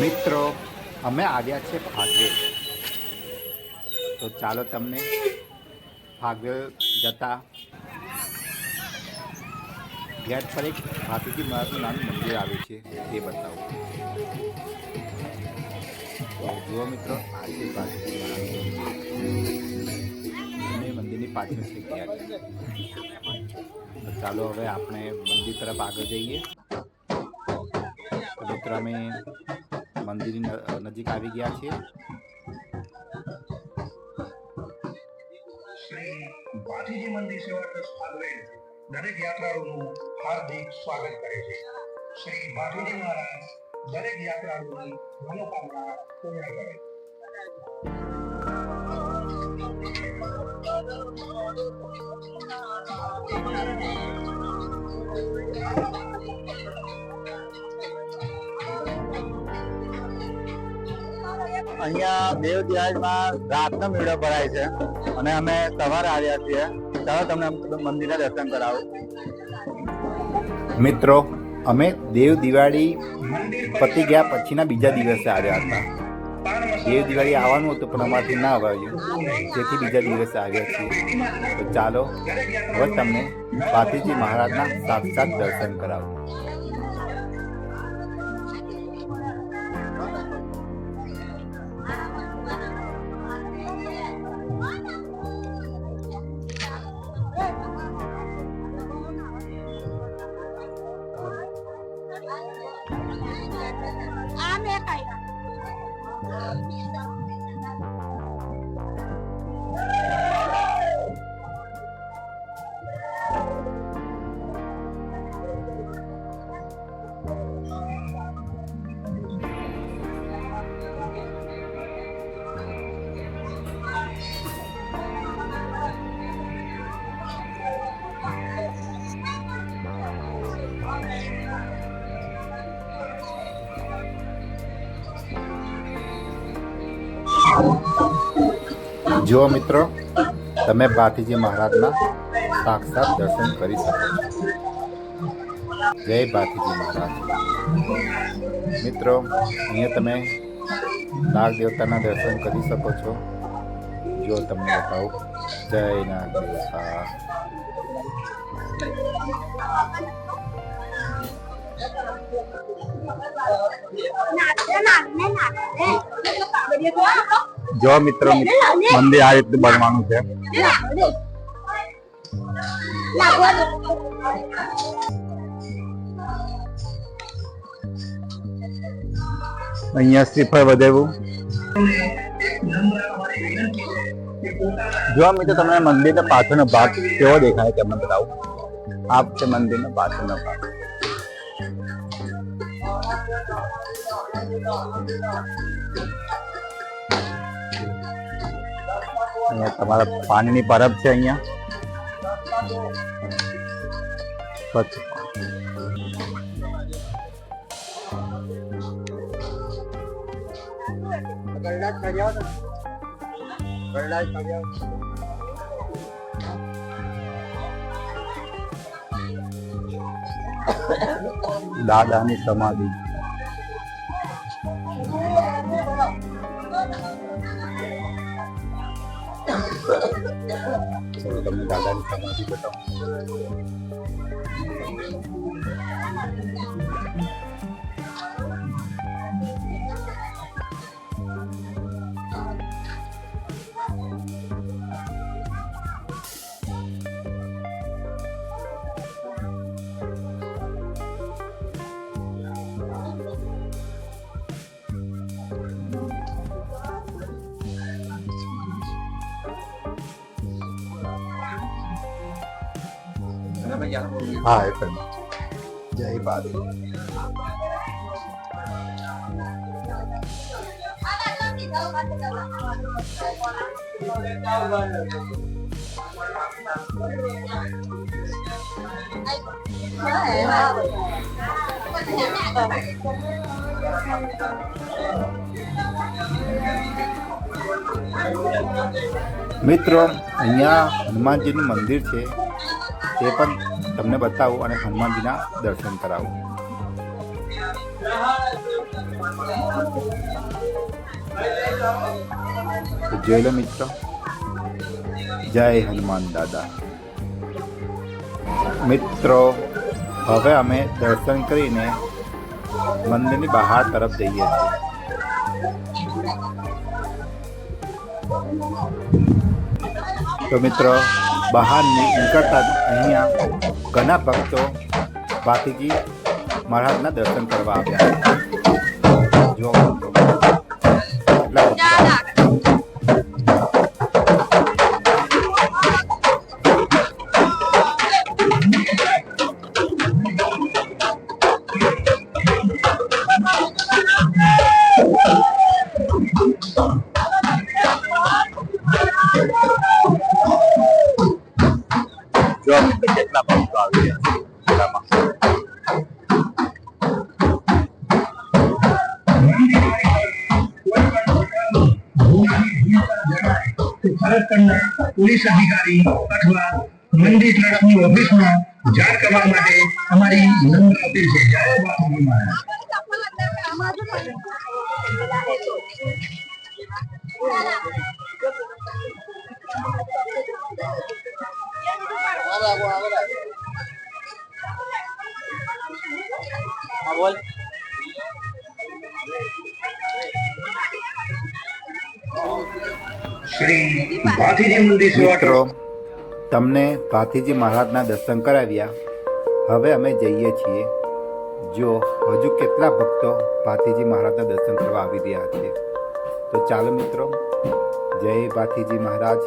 મિત્રો અમે આવ્યા છે ફાગવેલ, તો ચાલો તમને ફાગવેલ જતા ગેટ પર એક ભાતીજી મહારાજનું નાનું મંદિર આવ્યું છે તે બતાવું. તો જુઓ મિત્રો, આ છે ભાતીજી મહારાજનું મંદિર અને મંદિરની પાછળ છે ગેટ. તો ચાલો હવે આપણે મંદિર તરફ આગળ જઈએ. તો મિત્રો અમે મંદિરની નજીક આવી ગયા છીએ. શ્રી ભાતીજી મંદિર સેવા ટ્રસ્ટ ફાગવેલ દરેક યાત્રાળુનું હાર્દિક સ્વાગત કરે છે. શ્રી ભાતીજી મહારાજ દરેક યાત્રાળુની મનોકામના પૂર્ણ કરે. અહીંયા દેવ દિવાળીમાં રાતનો મેળો ભરાય છે અને અમે સવારે આવ્યા છીએ. ચાલો તમને મંદિરના દર્શન કરાવું. મિત્રો અમે દેવ દિવાળી પતી ગયા પછીના બીજા દિવસે આવ્યા હતા. દેવ દિવાળી આવવાનું હતું પણ અમારાથી ના આવ્યું, તેથી બીજા દિવસે આવ્યા છીએ. તો ચાલો હવે તમને ભાતીજી મહારાજના સાક્ષાત દર્શન કરાવું. જુઓ મિત્રો, તમે ભાતીજી મહારાજના સાક્ષાત દર્શન કરી શકો છો. જય ભાતીજી મહારાજ. મિત્રો અહીંયા તમે નાગ દેવતાના દર્શન કરી શકો છો. જો તમને બતાવું, જય નાગ દેવતા. જો મિત્રો, મંદિર આ રીતે બનવાનું છે. અહીંયા શ્રીફળ વધેવું. જો મિત્રો, તમને મંદિરનો પાછળનો ભાગ કેવો દેખાય તમને બતાવું. આ છે મંદિરનો પાછળનો ભાગ. અહીંયા તમારા પાણીની પરબ છે. અહીંયા દાદાની સમાધિ. ચલો તમને દાદાની સમાધિ બતાવું. હા, એ પણ જય ભાતી. મિત્રો અહીંયા હનુમાનજીનું મંદિર છે, તે પણ તમને બતાવું અને હનુમાનજીના દર્શન કરાવું. તો જોઈ લો મિત્રો, જય હનુમાન દાદા. મિત્રો હવે અમે દર્શન કરીને મંદિરની બહાર તરફ જઈએ છીએ. તો મિત્રો બહાર નીકળતા અહીંયા ઘણા ભક્તો ભાતીજી મહારાજના દર્શન કરવા આવ્યા. જો કેટલા ભક્તો આવી રહ્યા પોલીસ અધિકારી અથવા મંદિર ટ્રસ્ટની ઓફિસમાં જાણ કરવા માટે અમારી નમ્ર અપીલ છે. જય બાપુજી મહારાજ. શ્રી ભાથીજી મંદિર સેવા મિત્રો તમને ભાથીજી મહારાજના દર્શન કરાવ્યા. હવે અમે જઈએ છીએ. જો હજુ કેટલા ભક્તો ભાથીજી મહારાજના દર્શન કરવા આવી રહ્યા છે. તો ચાલો મિત્રો, જય ભાથીજી મહારાજ.